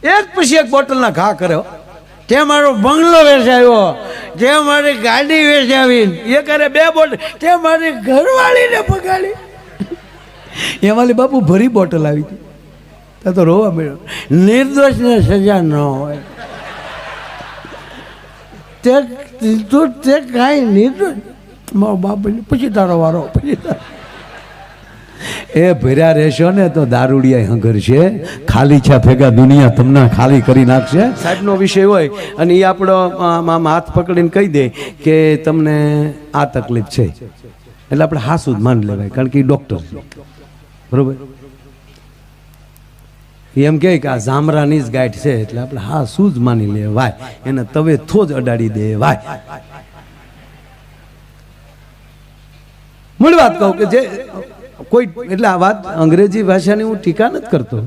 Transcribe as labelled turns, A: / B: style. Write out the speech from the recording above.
A: એક પછી એક બોટલના ઘા કર્યો. તે મારો બંગલો વેચાવ્યો, તે મારી ગાડી વેચાવી, એ કરે 2 બોટલ, તે મારી ઘરવાળીને પગાડી. એમાંલી બાપુ ભરી બોટલ આવી હતી. તો રોવા મળ્યો. નિર્દોષને સજા ન હોય. તે કાંઈ નિર્દોષ. મારો બાપ પછી તારો વારો, પછી એ ભર્યા રહેશો ને તો દારૂડિયા હંગર છે. ખાલી છે ભેગા દુનિયા તમને ખાલી કરી નાખશે. સાહેબનો વિષય હોય અને એ આપણો આમ હાથ પકડીને કહી દે કે તમને આ તકલીફ છે, એટલે આપણે હાસુ જ માન લેવાય, કારણ કે એ ડૉક્ટર છે. બરોબર? એમ કહે કે આ જામરાની જ ગાંઠ છે, એટલે આપણે હાસુ જ માની લેવાય, એને તવે થો જ અડાડી દેવાય. મૂળ વાત કહું કે જે કોઈ, એટલે આ વાત અંગ્રેજી ભાષાની હું ટીકા નથી કરતો.